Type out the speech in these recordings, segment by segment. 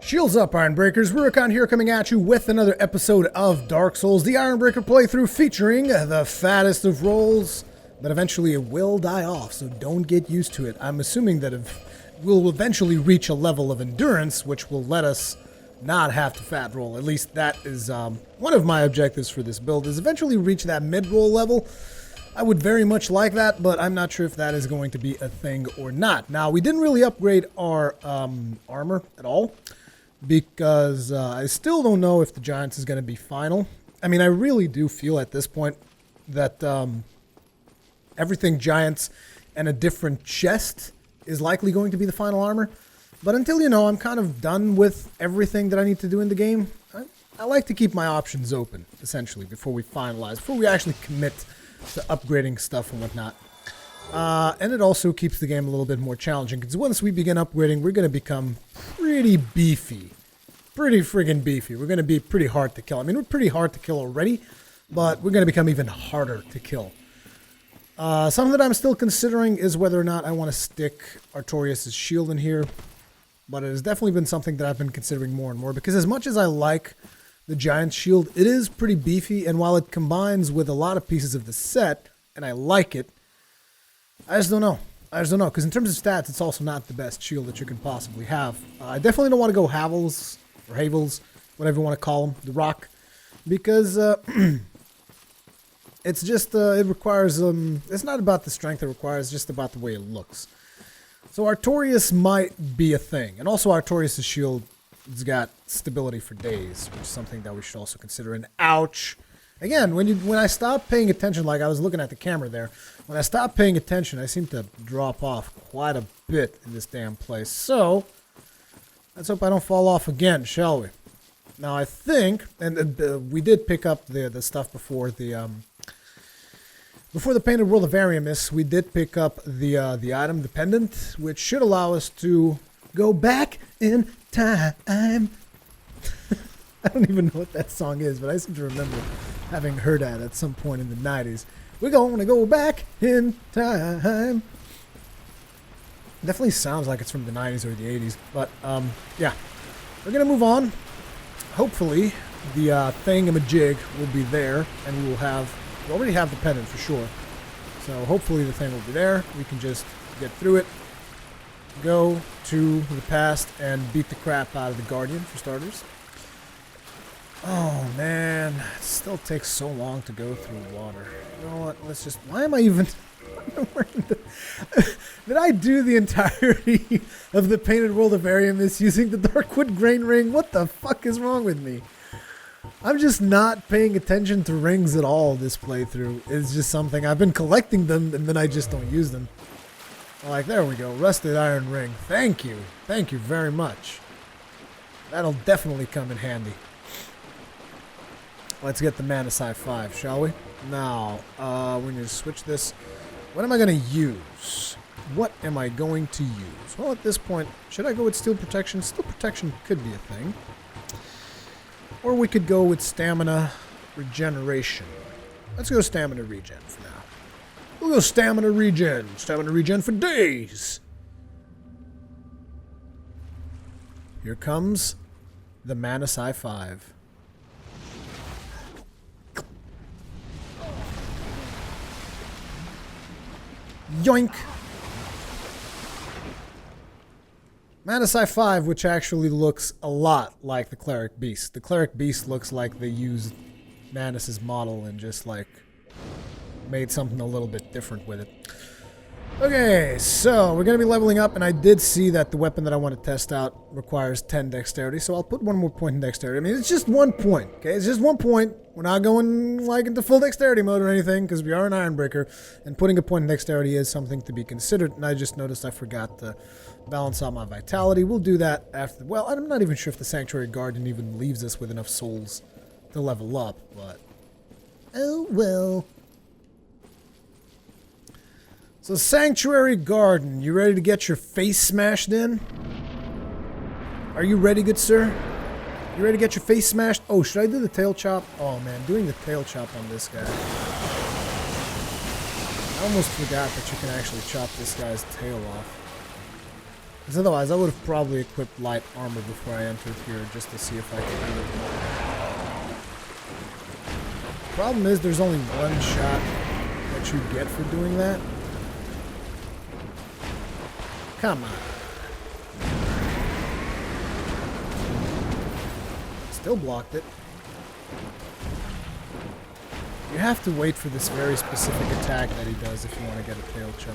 Shields up, Ironbreakers. Rurikhan here coming at you with another episode of Dark Souls, the Ironbreaker playthrough featuring the fattest of rolls, but eventually it will die off, so don't get used to it. I'm assuming that we'll eventually reach a level of endurance which will let us not have to fat roll. At least that is one of my objectives for this build, is eventually reach that mid-roll level. I would very much like that, but I'm not sure if that is going to be a thing or not. Now, we didn't really upgrade our armor at all, because I still don't know if the Giants is going to be final. I mean, I really do feel at this point that everything Giants and a different chest is likely going to be the final armor. But until I'm kind of done with everything that I need to do in the game, I like to keep my options open, essentially, before we finalize, before we actually commit to upgrading stuff and whatnot. And it also keeps the game a little bit more challenging, because once we begin upgrading, we're going to become pretty beefy. Pretty friggin' beefy. We're going to be pretty hard to kill. I mean, we're pretty hard to kill already, but we're going to become even harder to kill. Something that I'm still considering is whether or not I want to stick Artorias' shield in here, but it has definitely been something that I've been considering more and more, because as much as I like the Giant shield, it is pretty beefy, and while it combines with a lot of pieces of the set, and I like it, I just don't know. Because in terms of stats, it's also not the best shield that you can possibly have. I definitely don't want to go Havels, or Havels, whatever you want to call them, the Rock, because it's just, it requires, it's not about the strength it requires, it's just about the way it looks. So Artorias might be a thing, and also Artorias' shield has got stability for days, which is something that we should also consider. And ouch! Again, when I stop paying attention, like I was looking at the camera there, when I stop paying attention, I seem to drop off quite a bit in this damn place. So, let's hope I don't fall off again, shall we? Now I think, and we did pick up the stuff before the Painted World of Ariamis, we did pick up the item, the pendant, which should allow us to go back in time. I don't even know what that song is, but I seem to remember having heard that at some point in the 90s. We're going to go back in time. Definitely sounds like it's from the 90s or the 80s, but yeah. We're going to move on. Hopefully, the thingamajig will be there, and we already have the pendant for sure. So hopefully the thing will be there. We can just get through it, go to the past, and beat the crap out of the Guardian, for starters. Oh man, it still takes so long to go through water. You know what, let's just, why am I even, did I do the entirety of the Painted World of Ariamis using the Darkwood Grain Ring? What the fuck is wrong with me? I'm just not paying attention to rings at all this playthrough. It's just something, I've been collecting them and then I just don't use them. Like, there we go, Rusted Iron Ring. Thank you very much. That'll definitely come in handy. Let's get the Manasai 5, shall we? Now, we need to switch this. What am I going to use? What am I going to use? Well, at this point, should I go with Steel Protection? Steel Protection could be a thing. Or we could go with Stamina Regeneration. Let's go Stamina Regen for now. We'll go Stamina Regen. Stamina Regen for days. Here comes the Manasai 5. Yoink! Manasai 5, which actually looks a lot like the Cleric Beast. The Cleric Beast looks like they used Manus' model and just like made something a little bit different with it. Okay, so we're going to be leveling up, and I did see that the weapon that I want to test out requires 10 dexterity, so I'll put one more point in dexterity. I mean, it's just 1 point, okay? It's just 1 point. We're not going like into full dexterity mode or anything, because we are an Ironbreaker, and putting a point in dexterity is something to be considered, and I just noticed I forgot to balance out my vitality. We'll do that after, well, I'm not even sure if the Sanctuary Guardian even leaves us with enough souls to level up, but oh well. So, Sanctuary Garden, you ready to get your face smashed in? Are you ready, good sir? You ready to get your face smashed? Oh, should I do the tail chop? Oh man, doing the tail chop on this guy. I almost forgot that you can actually chop this guy's tail off. Because otherwise, I would have probably equipped light armor before I entered here, just to see if I could do it. Problem is, there's only one shot that you get for doing that. Come on. Still blocked it. You have to wait for this very specific attack that he does if you want to get a tail chop.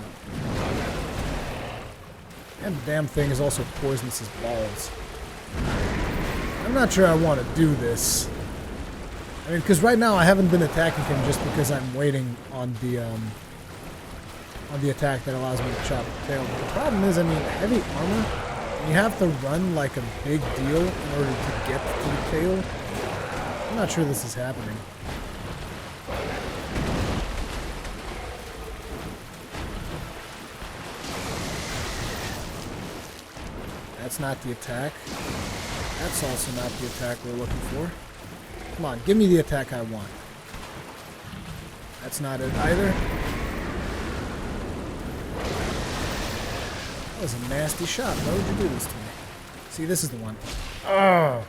And the damn thing is also poisonous as balls. I'm not sure I want to do this. I mean, because right now I haven't been attacking him just because I'm waiting on the attack that allows me to chop the tail. But the problem is, I mean, heavy armor, you have to run like a big deal in order to get to the tail. I'm not sure this is happening. That's not the attack. That's also not the attack we're looking for. Come on, give me the attack I want. That's not it either. That was a nasty shot. Why would you do this to me? See, this is the one. Oh.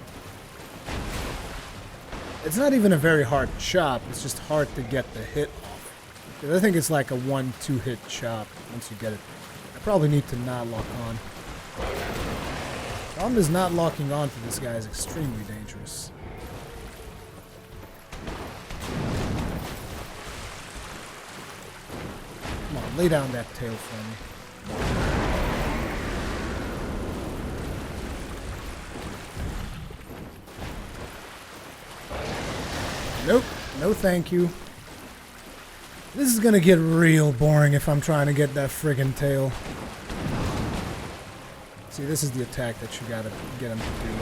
It's not even a very hard chop. It's just hard to get the hit off. Because I think it's like a 1-2 hit chop once you get it. I probably need to not lock on. Problem is, not locking on to this guy is extremely dangerous. Come on, lay down that tail for me. Nope, no thank you. This is gonna get real boring if I'm trying to get that friggin' tail. See, this is the attack that you gotta get him to do. The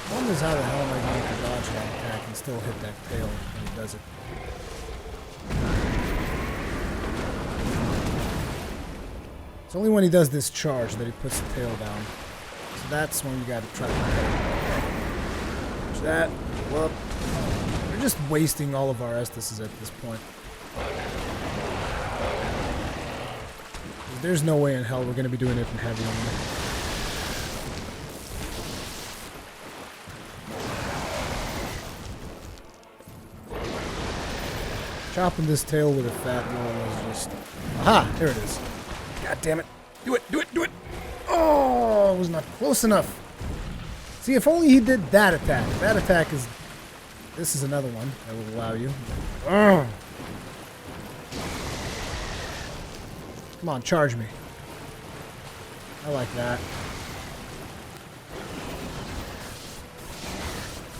problem is, how the hell am I going to dodge that attack and still hit that tail when he does it? It's only when he does this charge that he puts the tail down. So that's when you gotta try to watch that. Well, we're just wasting all of our Estises at this point. There's no way in hell we're gonna be doing it in heavy armor. Chopping this tail with a fat roll is just... Aha! There it is. God damn it. Do it! Do it! Do it! Oh! It was not close enough. See, if only he did that attack. That attack is... This is another one that will allow you. Oh! Come on, charge me. I like that.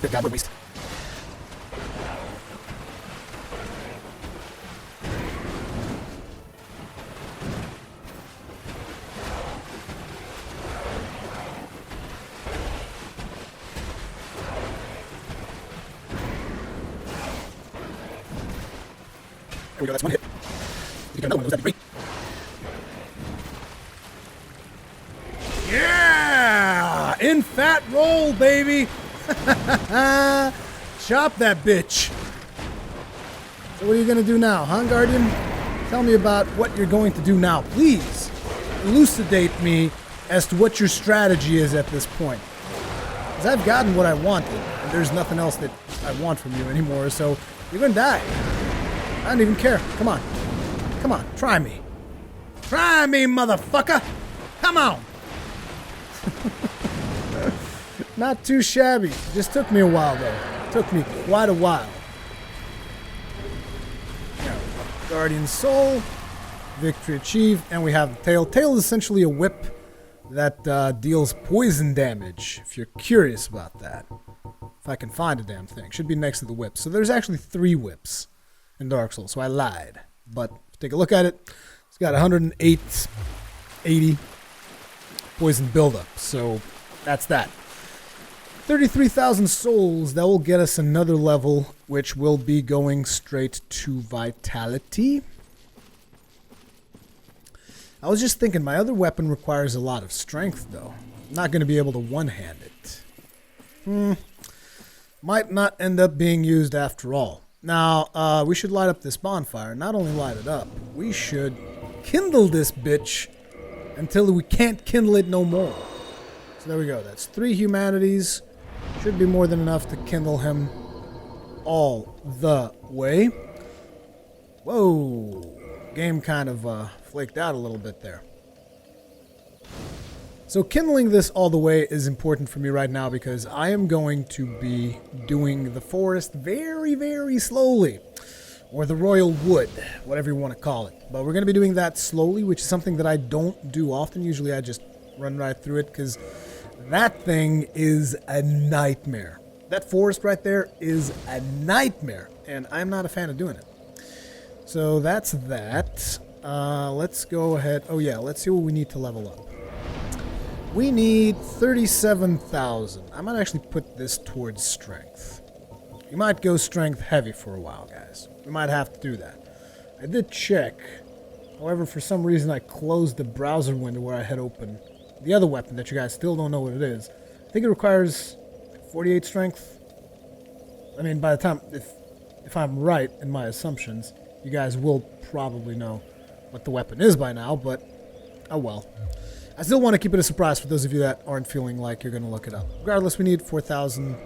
Good God, waste. There we go, that's one hit. You get another one, that'd be great. Yeah! In fat roll, baby! Chop that bitch. So what are you going to do now, huh, Guardian? Tell me about what you're going to do now. Please elucidate me as to what your strategy is at this point. Because I've gotten what I wanted, and there's nothing else that I want from you anymore, so you're going to die. I don't even care. Come on. Come on. Try me. Try me, motherfucker! Come on! Not too shabby. Just took me a while, though. Took me quite a while. Now, Guardian Soul. Victory achieved. And we have the tail. Tail is essentially a whip that deals poison damage, if you're curious about that. If I can find a damn thing. Should be next to the whip. So there's actually 3 whips in Dark Souls, so I lied. But take a look at it. It's got 108.80 poison buildup, so that's that. 33,000 souls, that will get us another level, which will be going straight to Vitality. I was just thinking, my other weapon requires a lot of strength, though. I'm not going to be able to one-hand it. Might not end up being used after all. Now, we should light up this bonfire. Not only light it up, we should kindle this bitch until we can't kindle it no more. So there we go. That's 3 humanities. Should be more than enough to kindle him all the way. Whoa. Game kind of flaked out a little bit there. So kindling this all the way is important for me right now because I am going to be doing the forest very, very slowly. Or the royal wood, whatever you want to call it. But we're going to be doing that slowly, which is something that I don't do often. Usually I just run right through it because that thing is a nightmare. That forest right there is a nightmare. And I'm not a fan of doing it. So that's that. Let's go ahead. Oh yeah, let's see what we need to level up. We need 37,000. I might actually put this towards strength. You might go strength heavy for a while, guys. We might have to do that. I did check. However, for some reason I closed the browser window where I had opened the other weapon that you guys still don't know what it is. I think it requires 48 strength. I mean, by the time, if I'm right in my assumptions, you guys will probably know what the weapon is by now, but oh well. I still want to keep it a surprise for those of you that aren't feeling like you're going to look it up. Regardless, we need 4,000.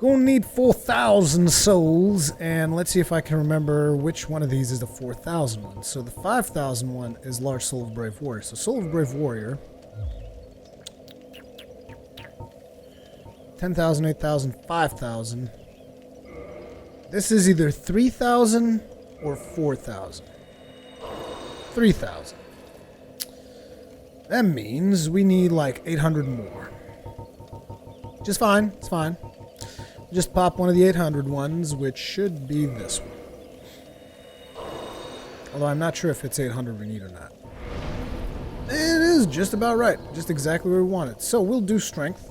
Gonna need 4,000 souls, and let's see if I can remember which one of these is the 4,000 one. So the 5,000 one is Large Soul of Brave Warrior. So Soul of Brave Warrior. 10,000, 8,000, 5,000. This is either 3,000 or 4,000. 3,000. That means we need like 800 more. Which is fine. It's fine. Just pop one of the 800 ones, which should be this one. Although I'm not sure if it's 800 we need or not. It is just about right. Just exactly where we want it. So we'll do strength.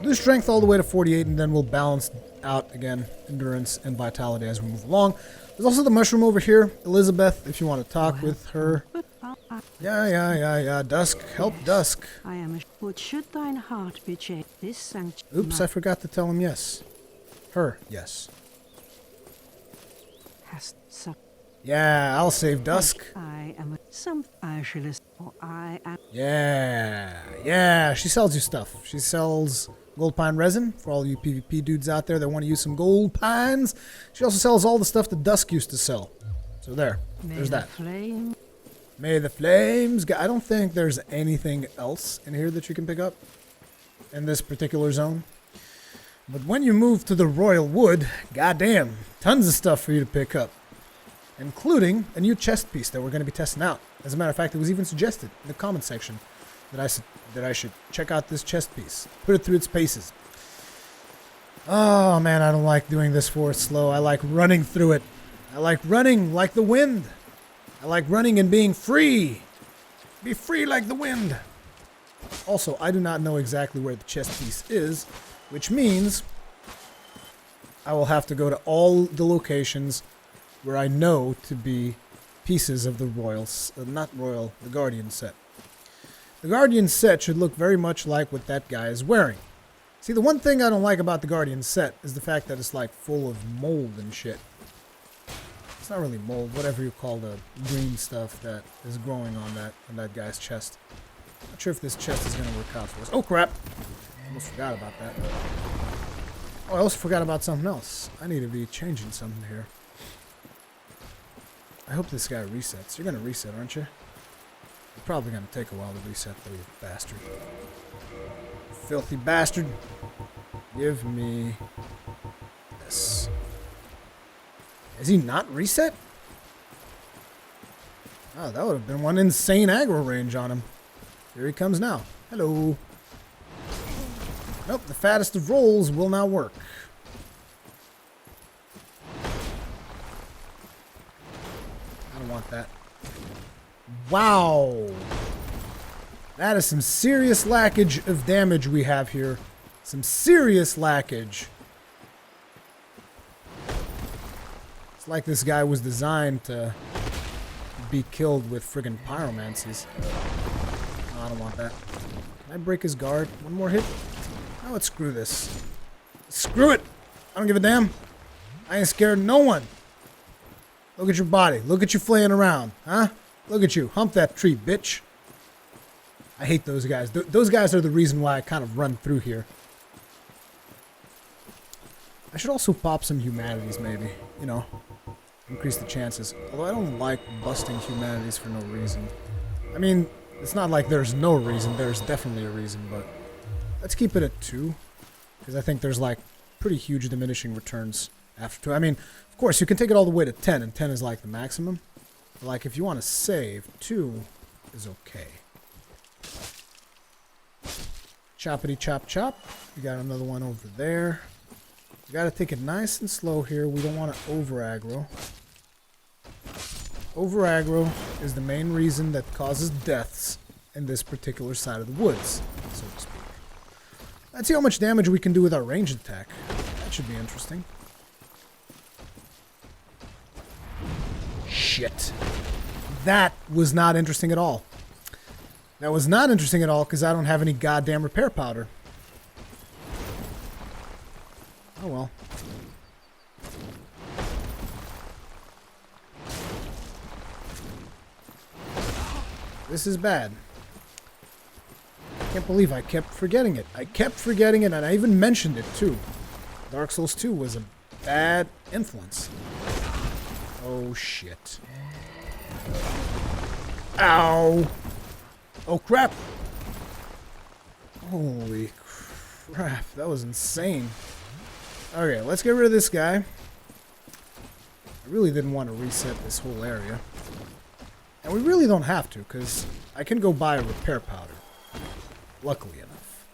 Do strength all the way to 48, and then we'll balance out again endurance and vitality as we move along. There's also the mushroom over here, Elizabeth, if you want to talk with her. Yeah. Dusk, help Dusk. I am. What should thine heart be changed? This sanctuary. Oops, I forgot to tell him yes. Her, yes. Hast some. Yeah, I'll save Dusk. I am some. I shall listen. For I am. Yeah. She sells you stuff. She sells gold pine resin for all you PvP dudes out there that want to use some gold pines. She also sells all the stuff that Dusk used to sell. So there's that. Flame. May the flames go. I don't think there's anything else in here that you can pick up in this particular zone. But when you move to the Royal Wood, goddamn, tons of stuff for you to pick up. Including a new chest piece that we're going to be testing out. As a matter of fact, it was even suggested in the comment section that I should check out this chest piece. Put it through its paces. Oh man, I don't like doing this forest slow. I like running through it. I like running like the wind. I like running and being free. Be free like the wind. Also, I do not know exactly where the chest piece is, which means I will have to go to all the locations where I know to be pieces of the the Guardian set. The Guardian set should look very much like what that guy is wearing. See, the one thing I don't like about the Guardian set is the fact that it's like full of mold and shit. It's not really mold, whatever you call the green stuff that is growing on that guy's chest. Not sure if this chest is going to work out for us. Oh crap! Almost forgot about that. Oh, I also forgot about something else. I need to be changing something here. I hope this guy resets. You're going to reset, aren't you? You're probably going to take a while to reset, though, you bastard. Filthy bastard. Give me this. Is he not reset? Oh, that would have been one insane aggro range on him. Here he comes now. Hello. Nope, the fattest of rolls will not work. I don't want that. Wow. That is some serious lackage of damage we have here. Some serious lackage. It's like this guy was designed to be killed with friggin' pyromancies. Oh, I don't want that. Can I break his guard? One more hit? Oh, let's screw this. Screw it! I don't give a damn. I ain't scared of no one. Look at your body. Look at you flaying around, huh? Look at you. Hump that tree, bitch. I hate those guys. Those guys are the reason why I kind of run through here. I should also pop some humanities, maybe. You know, increase the chances. Although I don't like busting humanities for no reason. I mean, it's not like there's no reason. There's definitely a reason, but let's keep it at 2. Because I think there's, like, pretty huge diminishing returns after 2. I mean, of course, you can take it all the way to 10, and 10 is, like, the maximum. But, like, if you want to save, 2 is okay. Choppity chop chop. We got another one over there. We got to take it nice and slow here. We don't want to over aggro. Over aggro is the main reason that causes deaths in this particular side of the woods, so to speak. Let's see how much damage we can do with our ranged attack. That should be interesting. Shit. That was not interesting at all. That was not interesting at all because I don't have any goddamn repair powder. Oh well. This is bad. I can't believe I kept forgetting it. I kept forgetting it, and I even mentioned it too. Dark Souls 2 was a bad influence. Oh shit. Ow! Oh crap! Holy crap, that was insane. Okay, let's get rid of this guy. I really didn't want to reset this whole area. And we really don't have to, because I can go buy a repair powder. Luckily enough.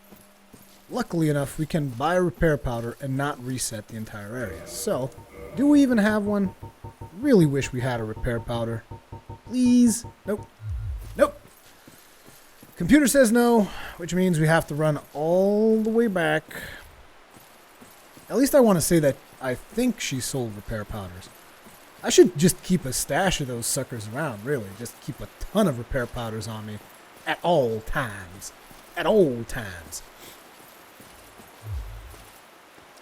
Luckily enough, we can buy a repair powder and not reset the entire area. So, do we even have one? Really wish we had a repair powder. Please? Nope. Nope. Computer says no, which means we have to run all the way back. At least I want to say that I think she sold repair powders. I should just keep a stash of those suckers around, really. Just keep a ton of repair powders on me at all times. At all times.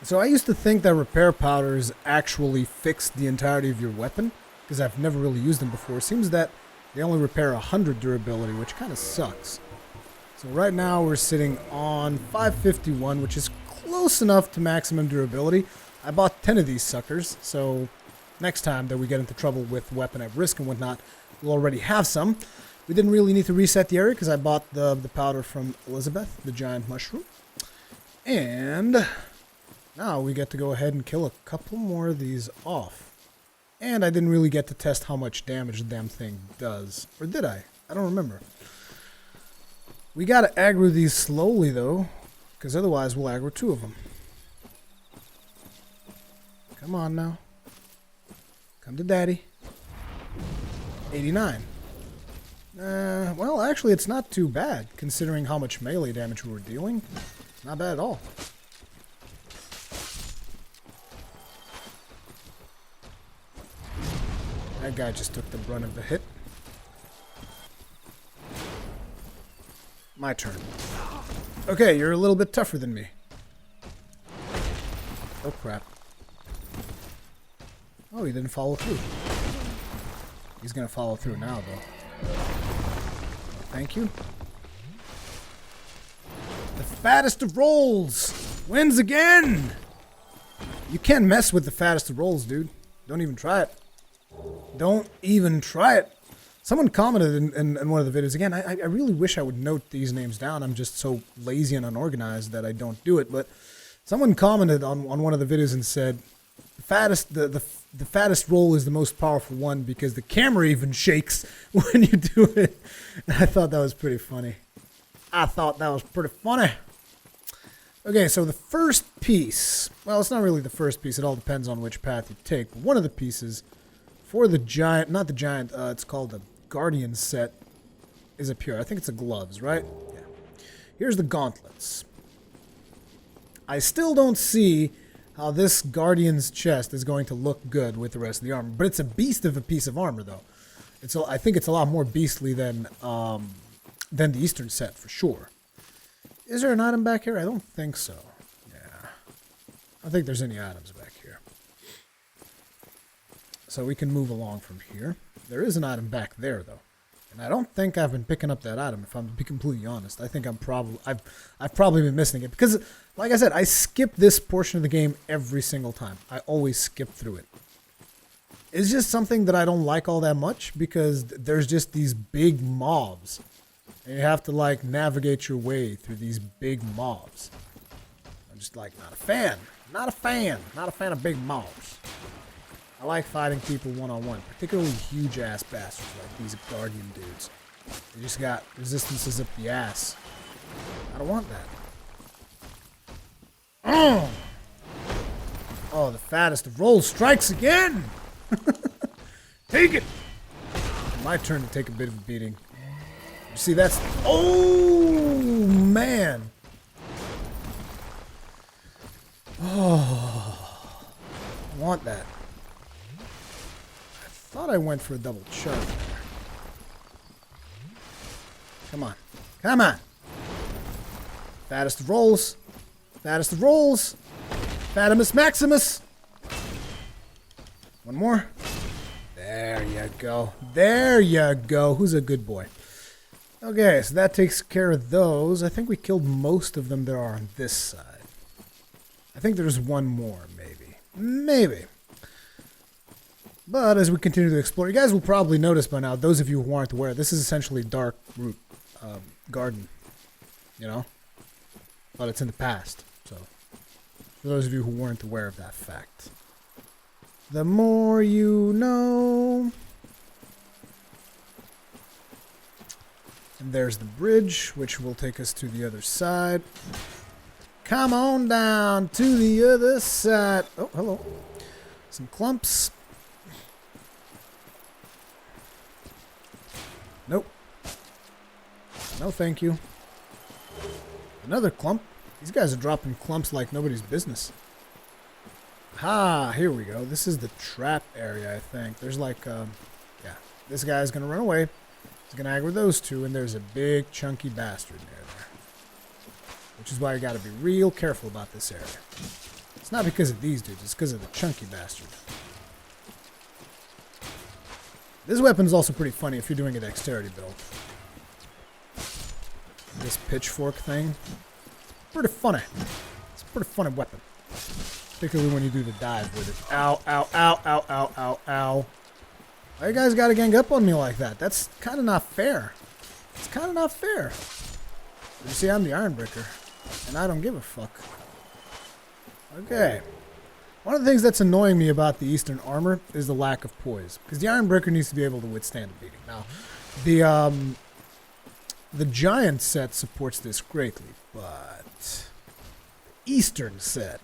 So I used to think that repair powders actually fixed the entirety of your weapon, because I've never really used them before. It seems that they only repair 100 durability, which kind of sucks. So right now we're sitting on 551, which is close enough to maximum durability. I bought 10 of these suckers, so next time that we get into trouble with weapon at risk and whatnot, we'll already have some. We didn't really need to reset the area because I bought the powder from Elizabeth, the giant mushroom. And now we get to go ahead and kill a couple more of these off. And I didn't really get to test how much damage the damn thing does. Or did I? I don't remember. We gotta aggro these slowly though, because otherwise we'll aggro 2 of them. Come on now. Come to daddy. 89. Well, actually, it's not too bad, considering how much melee damage we were dealing. Not bad at all. That guy just took the brunt of the hit. My turn. Okay, you're a little bit tougher than me. Oh, crap. Oh, he didn't follow through. He's gonna follow through now, though. Thank you. The fattest of rolls wins again! You can't mess with the fattest of rolls, dude. Don't even try it. Don't even try it. Someone commented in one of the videos. Again, I really wish I would note these names down. I'm just so lazy and unorganized that I don't do it. But someone commented on one of the videos and said, the fattest roll is the most powerful one because the camera even shakes when you do it. And I thought that was pretty funny. Okay, so the first piece, well, it's not really the first piece. It all depends on which path you take. But one of the pieces for the giant, not the giant, it's called the Guardian set, is up here. I think it's the gloves, right? Yeah. Here's the gauntlets. I still don't see how this Guardian's chest is going to look good with the rest of the armor. But it's a beast of a piece of armor, though. I think it's a lot more beastly than the Eastern set, for sure. Is there an item back here? I don't think so. Yeah. I don't think there's any items back here. So we can move along from here. There is an item back there, though. And I don't think I've been picking up that item, if I'm to be completely honest. I think I've probably been missing it. Because, like I said, I skip this portion of the game every single time. I always skip through it. It's just something that I don't like all that much, because there's just these big mobs. And you have to, like, navigate your way through these big mobs. I'm just, like, not a fan. Not a fan. Not a fan of big mobs. I like fighting people one-on-one, particularly huge-ass bastards like these guardian dudes. They just got resistances up the ass. I don't want that. Oh, the fattest of rolls strikes again! Take it! My turn to take a bit of a beating. You see, that's... Oh, man! Oh, I want that. Thought I went for a double charge there. Come on. Come on. Fattest of rolls. Fattest of rolls. Fatimus Maximus. One more. There you go. There you go. Who's a good boy? Okay, so that takes care of those. I think we killed most of them there are on this side. I think there's one more, maybe. Maybe. But as we continue to explore, you guys will probably notice by now, those of you who aren't aware, this is essentially Dark Root Garden, you know? But it's in the past, so for those of you who weren't aware of that fact. The more you know. And there's the bridge, which will take us to the other side. Come on down to the other side. Oh, hello. Some clumps. Nope. No, thank you. Another clump. These guys are dropping clumps like nobody's business. Ah, here we go. This is the trap area, I think. There's like, yeah. This guy's gonna run away. He's gonna aggro those two, and there's a big chunky bastard near there. Which is why you gotta be real careful about this area. It's not because of these dudes, it's because of the chunky bastard. This weapon is also pretty funny if you're doing a dexterity build. This pitchfork thing. It's pretty funny. It's a pretty funny weapon. Particularly when you do the dive with it. Ow, ow, ow, ow, ow, ow, ow. Why you guys gotta gang up on me like that? That's kind of not fair. It's kind of not fair. You see, I'm the Ironbreaker. And I don't give a fuck. Okay. One of the things that's annoying me about the Eastern armor is the lack of poise. Because the Ironbreaker needs to be able to withstand a beating. Now, the Giant set supports this greatly, but the Eastern set,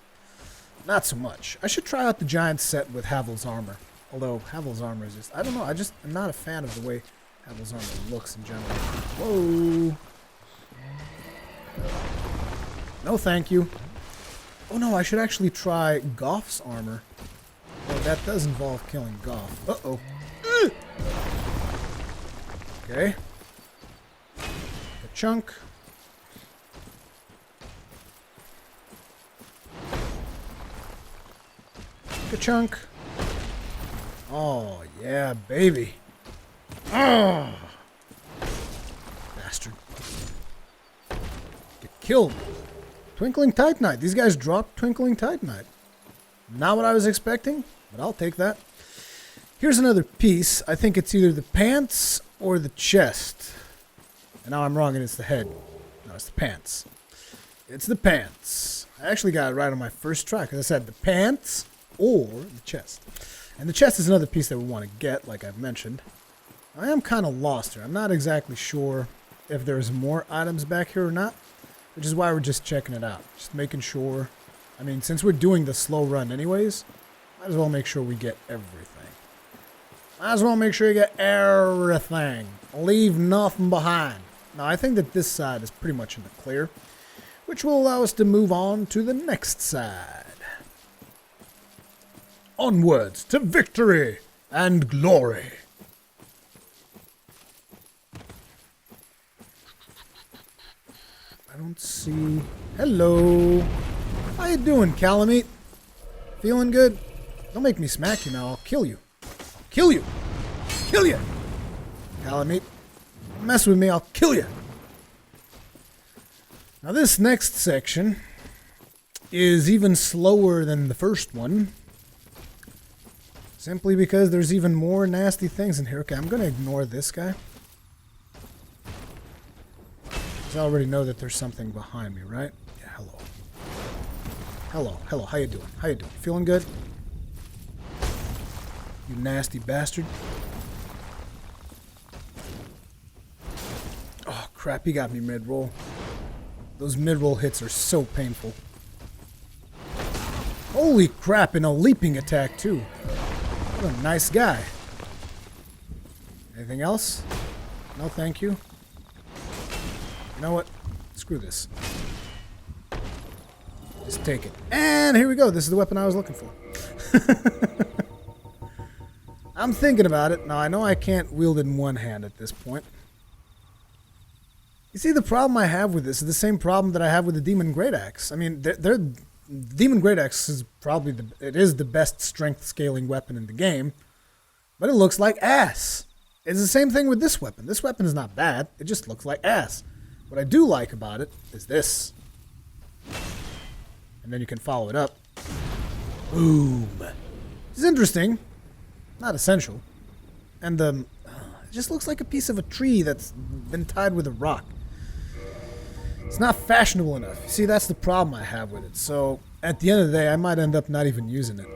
not so much. I should try out the Giant set with Havel's armor. Although, Havel's armor is just, I don't know, I'm not a fan of the way Havel's armor looks in general. Whoa. No, thank you. Oh no, I should actually try Goff's armor. Well, that does involve killing Goff. Uh-oh. Okay. A chunk. A chunk. Oh, yeah, baby. Oh. Bastard. Get killed. Twinkling Titanite. These guys dropped Twinkling Titanite. Not what I was expecting, but I'll take that. Here's another piece. I think it's either the pants or the chest. And now I'm wrong and it's the head. No, it's the pants. It's the pants. I actually got it right on my first try because I said the pants or the chest. And the chest is another piece that we want to get, like I've mentioned. I am kind of lost here. I'm not exactly sure if there's more items back here or not. Which is why we're just checking it out. Just making sure. I mean, since we're doing the slow run anyways, might as well make sure we get everything. Might as well make sure you get everything. Leave nothing behind. Now, I think that this side is pretty much in the clear, which will allow us to move on to the next side. Onwards to victory and glory. I don't see... Hello. How you doing, Calamite? Feeling good? Don't make me smack you now. I'll kill you. I'll kill you. Kill you. Calamite. Mess with me, I'll kill you. Now this next section is even slower than the first one. Simply because there's even more nasty things in here. Okay, I'm going to ignore this guy. Because I already know that there's something behind me, right? Yeah, hello. Hello, hello, how you doing? How you doing? Feeling good? You nasty bastard. Oh, crap, he got me mid-roll. Those mid-roll hits are so painful. Holy crap, and a leaping attack, too. What a nice guy. Anything else? No, thank you. You know what? Screw this. Just take it. And here we go. This is the weapon I was looking for. I'm thinking about it. Now, I know I can't wield it in one hand at this point. You see, the problem I have with this is the same problem that I have with the Demon Great Axe. I mean, Demon Great Axe is probably the best strength scaling weapon in the game, but it looks like ass. It's the same thing with this weapon. This weapon is not bad. It just looks like ass. What I do like about it is this. And then you can follow it up. Boom. It's interesting. Not essential. And it just looks like a piece of a tree that's been tied with a rock. It's not fashionable enough. See, that's the problem I have with it. So, at the end of the day, I might end up not even using it.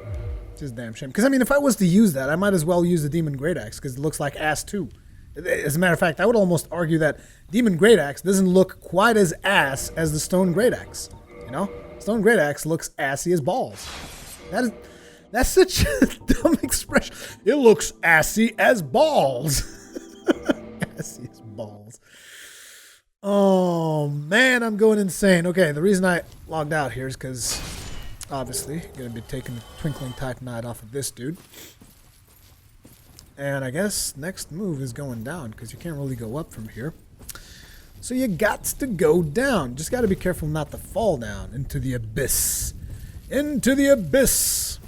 It's just a damn shame. Because, I mean, if I was to use that, I might as well use the Demon Great Axe, because it looks like ass, too. As a matter of fact, I would almost argue that Demon Great Axe doesn't look quite as ass as the Stone Great Axe. You know? Stone Great Axe looks assy as balls. That's such a dumb expression. It looks assy as balls. Assy as balls. Oh, man, I'm going insane. Okay, the reason I logged out here is because, obviously, I'm going to be taking the Twinkling Titanite off of this dude. And I guess next move is going down, because you can't really go up from here. So you got to go down. Just got to be careful not to fall down into the abyss. Into the abyss.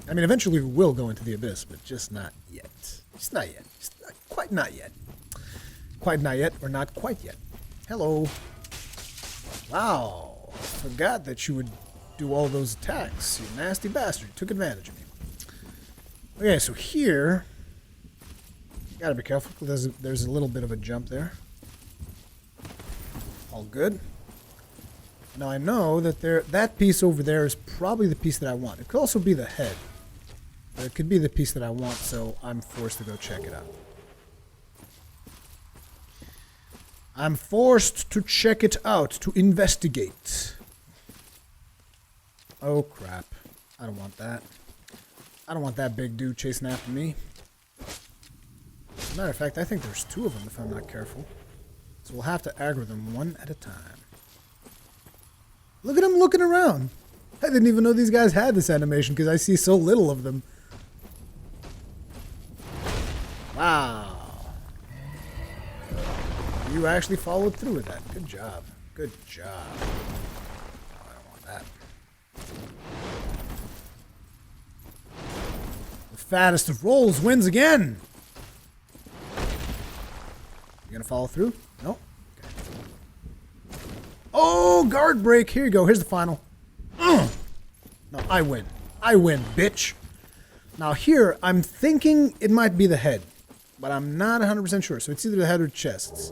I mean, eventually we will go into the abyss, but just not yet. Just not yet. Just not, quite not yet. Quite not yet, or not quite yet. Hello. Wow. I forgot that you would do all those attacks. You nasty bastard. You took advantage of me. Okay, so here, you gotta be careful. There's a little bit of a jump there. All good. Now I know that that piece over there is probably the piece that I want. It could also be the head. But it could be the piece that I want, so I'm forced to go check it out. I'm forced to check it out, to investigate. Oh, crap. I don't want that. I don't want that big dude chasing after me. As a matter of fact, I think there's two of them if I'm not careful. So we'll have to aggro them one at a time. Look at him looking around. I didn't even know these guys had this animation because I see so little of them. Wow. You actually followed through with that. Good job. Good job. Oh, I don't want that. The fattest of rolls wins again. You gonna follow through? No? Okay. Oh, guard break. Here you go. Here's the final. No, I win. I win, bitch. Now here, I'm thinking it might be the head, but I'm not 100% sure. So it's either the head or chests.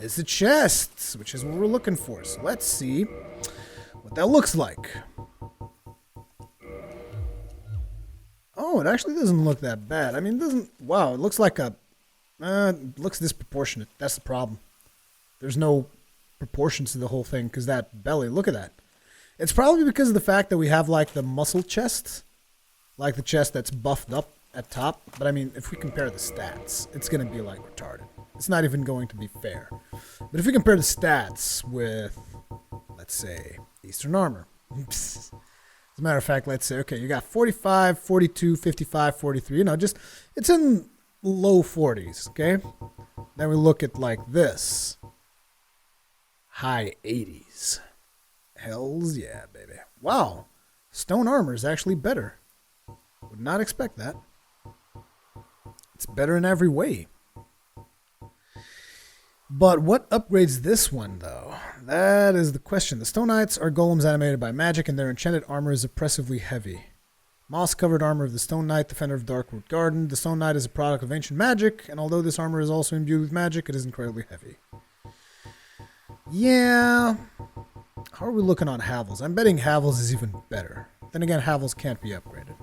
It's the chests, which is what we're looking for. So let's see what that looks like. Oh, it actually doesn't look that bad. I mean, it doesn't... Wow, it looks like a... it looks disproportionate. That's the problem. There's no proportions to the whole thing, because that belly, look at that. It's probably because of the fact that we have, like, the muscle chest. Like the chest that's buffed up at top. But, I mean, if we compare the stats, it's going to be, like, retarded. It's not even going to be fair. But if we compare the stats with, let's say, Eastern Armor. As a matter of fact, let's say, okay, you got 45, 42, 55, 43. You know, just, it's in low 40s, okay? Then we look at, like, this. High 80s. Hells yeah, baby. Wow. Stone Armor is actually better. Would not expect that. It's better in every way. But what upgrades this one, though? That is the question. The Stone Knights are golems animated by magic, and their enchanted armor is oppressively heavy. Moss-covered armor of the Stone Knight, defender of Darkwood Garden. The Stone Knight is a product of ancient magic, and although this armor is also imbued with magic, it is incredibly heavy. Yeah. How are we looking on Havels? I'm betting Havels is even better. Then again, Havels can't be upgraded.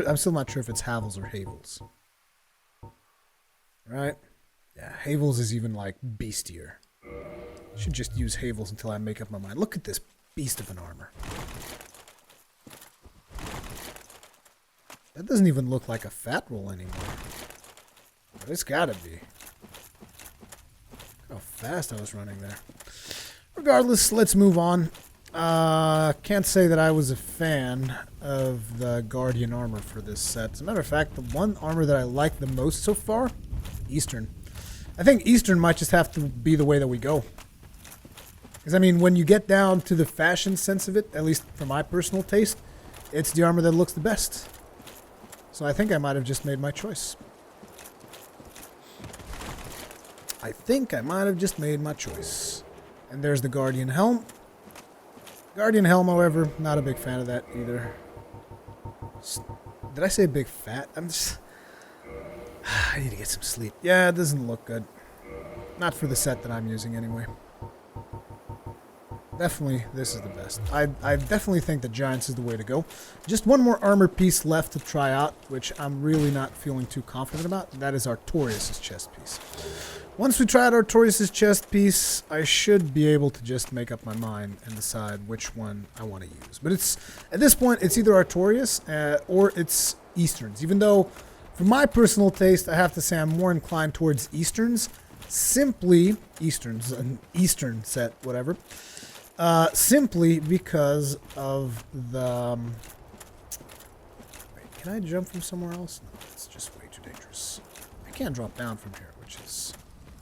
I'm still not sure if it's Havels or Havels. Right? Yeah, Havels is even like beastier. Should just use Havels until I make up my mind. Look at this beast of an armor. That doesn't even look like a fat roll anymore. But it's gotta be. Look how fast I was running there. Regardless, let's move on. Can't say that I was a fan of the Guardian armor for this set. As a matter of fact, the one armor that I like the most so far, Eastern. I think Eastern might just have to be the way that we go. Because, I mean, when you get down to the fashion sense of it, at least for my personal taste, it's the armor that looks the best. So I think I might have just made my choice. And there's the Guardian Helm. Guardian Helm, however, not a big fan of that either. Did I say big fat? I need to get some sleep. Yeah, it doesn't look good. Not for the set that I'm using anyway. Definitely, this is the best. I definitely think the Giants is the way to go. Just one more armor piece left to try out, which I'm really not feeling too confident about. That is Artorias' chest piece. Once we try out Artorias' chest piece, I should be able to just make up my mind and decide which one I want to use. But it's at this point, it's either Artorias or it's Easterns. Even though, for my personal taste, I have to say I'm more inclined towards Easterns. Simply, Easterns, an Eastern set, whatever. Simply because of the... Wait, can I jump from somewhere else? No, it's just way too dangerous. I can't drop down from here, which is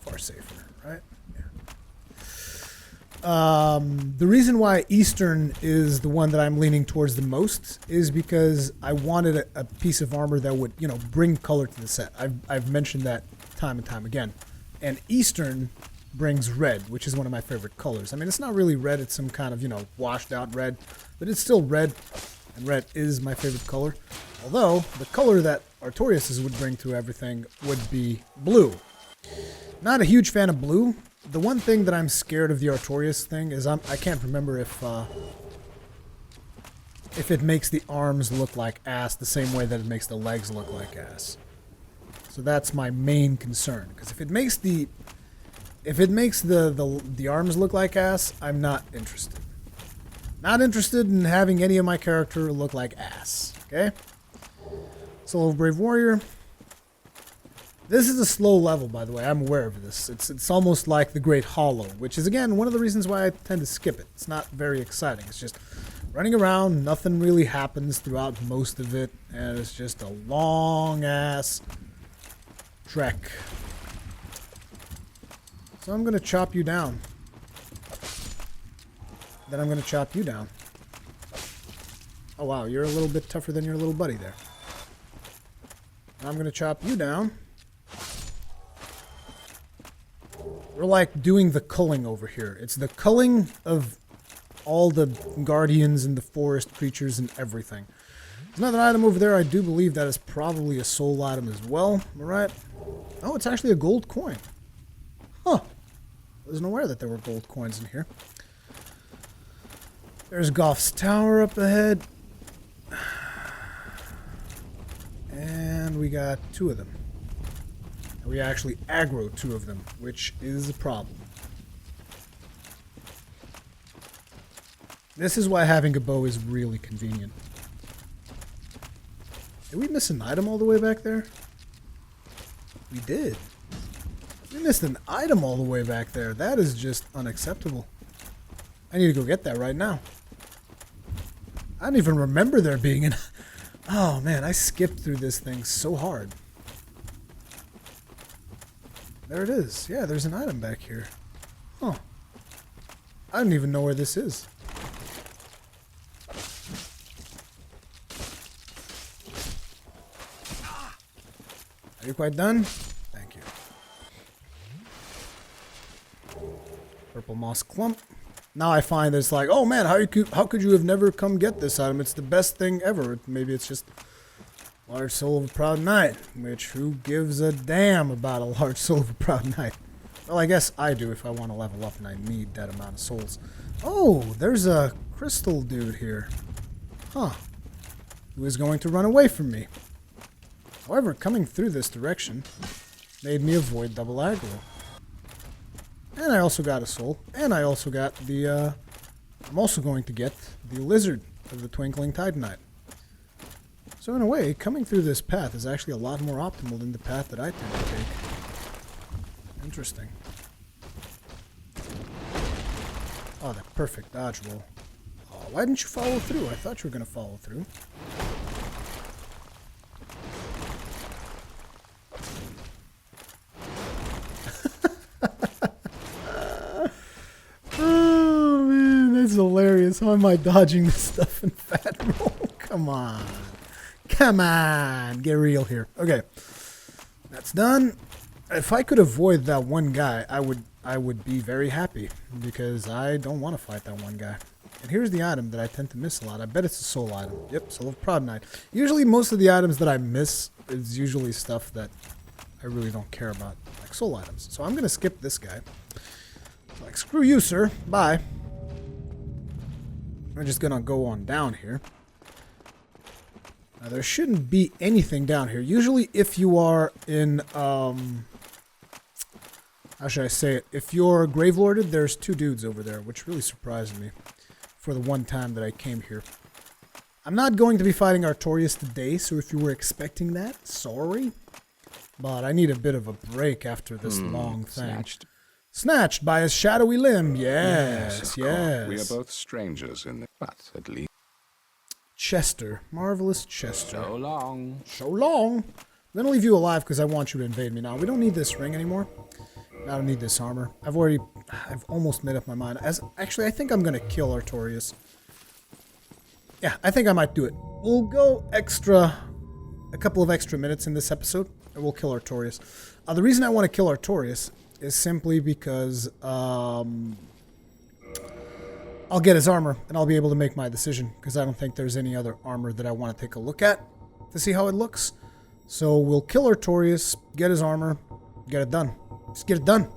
far safer, right? Yeah. The reason why Eastern is the one that I'm leaning towards the most is because I wanted a piece of armor that would, you know, bring color to the set. I've mentioned that time and time again. And Eastern brings red, which is one of my favorite colors. I mean, it's not really red, it's some kind of, you know, washed out red, but it's still red, and red is my favorite color. Although, the color that Artorias would bring to everything would be blue. Not a huge fan of blue. The one thing that I'm scared of the Artorias thing is I can't remember if it makes the arms look like ass the same way that it makes the legs look like ass. So that's my main concern, because if it makes the arms look like ass, I'm not interested. Not interested in having any of my character look like ass. Okay? Soul of Brave Warrior. This is a slow level, by the way. I'm aware of this. It's almost like the Great Hollow, which is, again, one of the reasons why I tend to skip it. It's not very exciting. It's just running around. Nothing really happens throughout most of it. And it's just a long-ass trek. So I'm going to chop you down. Then I'm going to chop you down. Oh, wow. You're a little bit tougher than your little buddy there. I'm going to chop you down. We're like doing the culling over here. It's the culling of all the guardians and the forest creatures and everything. There's another item over there. I do believe that is probably a soul item as well. Am I right? Oh, it's actually a gold coin. Huh. I wasn't aware that there were gold coins in here. There's Goff's Tower up ahead. And we got two of them. And we actually aggro two of them, which is a problem. This is why having a bow is really convenient. Did we miss an item all the way back there? We did. We missed an item all the way back there. That is just unacceptable. I need to go get that right now. I don't even remember there being an... Oh man, I skipped through this thing so hard. There it is. Yeah, there's an item back here. Huh. I don't even know where this is. Are you quite done? Thank you. Purple moss clump. Now I find it's like, oh man, how could you have never come get this item? It's the best thing ever. Maybe it's just large soul of a proud knight, which who gives a damn about a large soul of a proud knight? Well, I guess I do if I want to level up and I need that amount of souls. Oh, there's a crystal dude here. Huh. Who is going to run away from me. However, coming through this direction made me avoid double aggro. And I also got a soul. And I also got the, I'm also going to get the lizard of the Twinkling Titanite. So in a way, coming through this path is actually a lot more optimal than the path that I tend to take. Interesting. Oh, that perfect dodge roll. Oh, why didn't you follow through? I thought you were going to follow through. It's hilarious. How am I dodging this stuff in fat roll? Come on. Come on. Get real here. Okay. That's done. If I could avoid that one guy, I would be very happy. Because I don't want to fight that one guy. And here's the item that I tend to miss a lot. I bet it's a soul item. Yep, Soul of Proud Knight. Usually most of the items that I miss is usually stuff that I really don't care about. Like soul items. So I'm going to skip this guy. Like, screw you, sir. Bye. We're just gonna go on down here. Now, there shouldn't be anything down here. Usually, if you are in, how should I say it? If you're Gravelorded, there's two dudes over there, which really surprised me for the one time that I came here. I'm not going to be fighting Artorias today, so if you were expecting that, sorry. But I need a bit of a break after this long thing. Snatched by his shadowy limb. Yes, yes. We are both strangers in the... But at least... Chester. Marvelous Chester. So long. So long. I'm going to leave you alive because I want you to invade me now. We don't need this ring anymore. I don't need this armor. I've almost made up my mind. Actually, I think I'm going to kill Artorias. Yeah, I think I might do it. We'll go a couple of extra minutes in this episode, and we'll kill Artorias. The reason I want to kill Artorias is simply because I'll get his armor and I'll be able to make my decision because I don't think there's any other armor that I want to take a look at to see how it looks. So we'll kill Artorias, get his armor, get it done. Just get it done.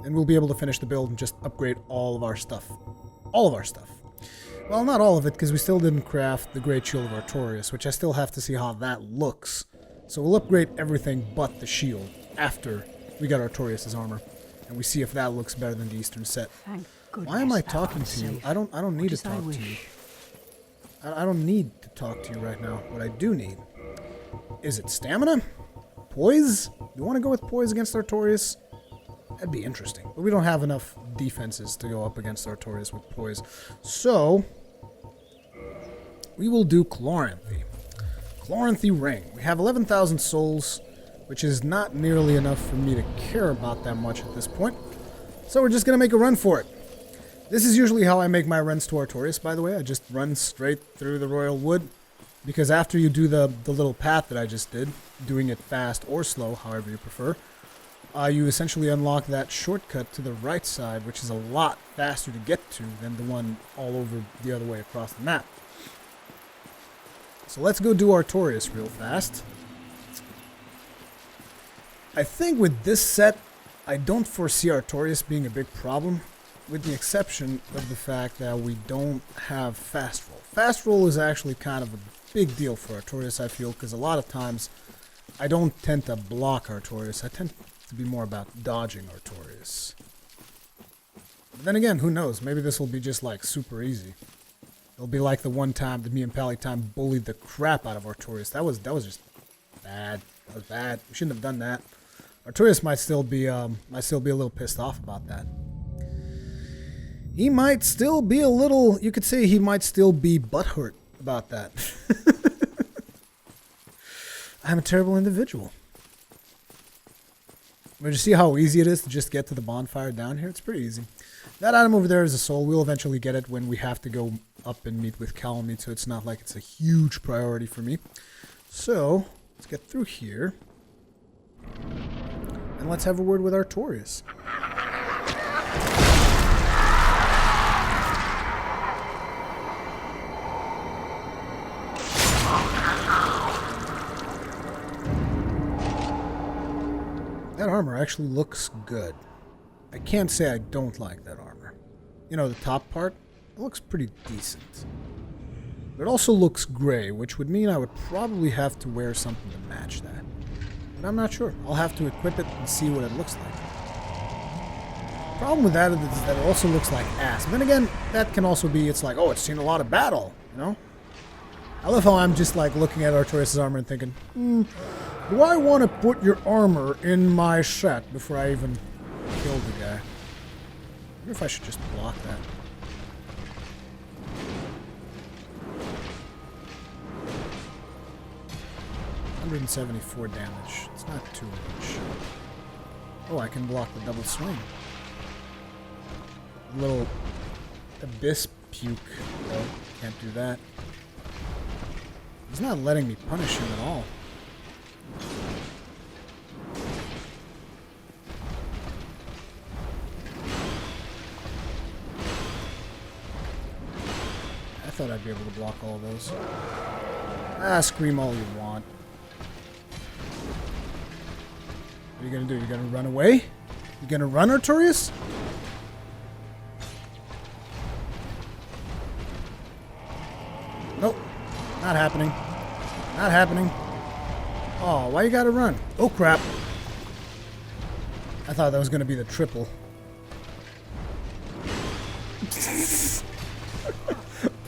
And we'll be able to finish the build and just upgrade all of our stuff. All of our stuff. Well, not all of it because we still didn't craft the Great Shield of Artorias, which I still have to see how that looks. So we'll upgrade everything but the shield after we got Artorias' armor, and we see if that looks better than the Eastern set. Why am I talking to you? I don't need to talk to you. I don't need to talk to you right now. What I do need is it stamina? Poise? You want to go with poise against Artorias? That'd be interesting. But we don't have enough defenses to go up against Artorias with poise. So we will do Chloranthy. Chloranthy Ring. We have 11,000 souls, which is not nearly enough for me to care about that much at this point. So we're just going to make a run for it. This is usually how I make my runs to Artorias, by the way. I just run straight through the Royal Wood. Because after you do the little path that I just did, doing it fast or slow, however you prefer, you essentially unlock that shortcut to the right side, which is a lot faster to get to than the one all over the other way across the map. So let's go do Artorias real fast. I think with this set, I don't foresee Artorias being a big problem, with the exception of the fact that we don't have fast roll. Fast roll is actually kind of a big deal for Artorias, I feel, because a lot of times I don't tend to block Artorias. I tend to be more about dodging Artorias. But then again, who knows? Maybe this will be just like super easy. It'll be like the one time that me and Pally-Time bullied the crap out of Artorias. That was just bad. That was bad. We shouldn't have done that. Artorias might still be a little pissed off about that. He might still be a little, you could say he might still be butthurt about that. I'm a terrible individual. But you see how easy it is to just get to the bonfire down here? It's pretty easy. That item over there is a soul. We'll eventually get it when we have to go up and meet with Calamity, so it's not like it's a huge priority for me. So, let's get through here. And let's have a word with Artorias. armor actually looks good. I can't say I don't like that armor. You know, the top part, it looks pretty decent. But it also looks gray, which would mean I would probably have to wear something to match that. But I'm not sure. I'll have to equip it and see what it looks like. The problem with that is that it also looks like ass. But then again, that can also be, it's like, oh, it's seen a lot of battle, you know? I love how I'm just like looking at Artorias' armor and thinking, do I want to put your armor in my set before I even kill the guy? I wonder if I should just block that. $174 damage. It's not too much. Oh, I can block the double swing. A little abyss puke. Oh, can't do that. He's not letting me punish him at all. I thought I'd be able to block all of those. Ah, scream all you want. What are you gonna do? You gonna run away? You gonna run, Artorias? Nope. Not happening. Not happening. Oh, why you gotta run? Oh, crap. I thought that was gonna be the triple.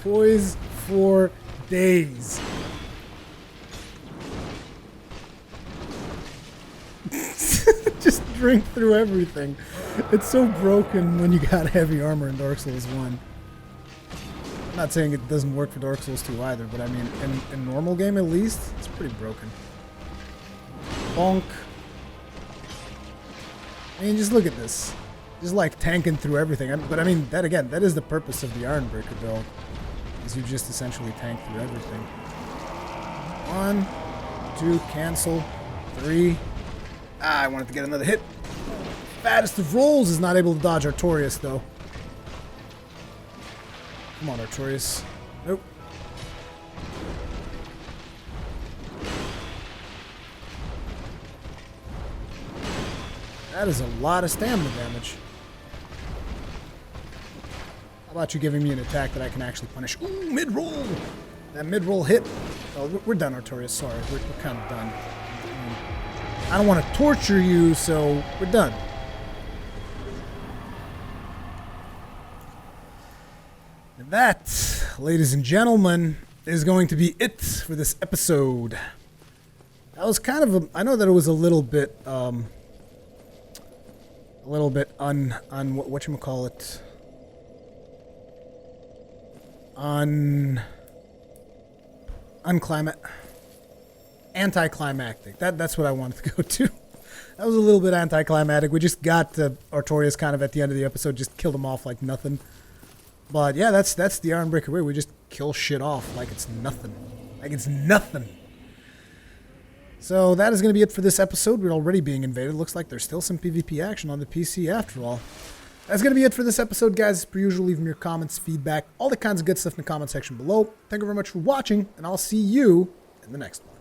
Poise for days. Just drink through everything. It's so broken when you got heavy armor in Dark Souls 1. I'm not saying it doesn't work for Dark Souls 2 either, but I mean, in normal game at least, it's pretty broken. Bonk. I mean, just look at this. Just like tanking through everything. But I mean, that again, that is the purpose of the Ironbreaker build. Is you just essentially tank through everything. 1, 2, cancel. 3. Ah, I wanted to get another hit. Fattest of rolls is not able to dodge Artorias, though. Come on, Artorias. Nope. That is a lot of stamina damage. How about you giving me an attack that I can actually punish? Ooh, mid-roll! That mid-roll hit. Oh, we're done, Artorias. Sorry, we're kind of done. I don't want to torture you, so we're done. And that, ladies and gentlemen, is going to be it for this episode. That was kind of I know that it was a little bit whatchamacallit, anticlimactic. That's what I wanted to go to. That was a little bit anticlimactic. We just got Artorias kind of at the end of the episode, just killed him off like nothing. But yeah, that's the Ironbreaker way. We just kill shit off like it's nothing. Like it's nothing. So that is going to be it for this episode. We're already being invaded. Looks like there's still some PvP action on the PC after all. That's going to be it for this episode, guys. As per usual, leave me your comments, feedback, all the kinds of good stuff in the comment section below. Thank you very much for watching, and I'll see you in the next one.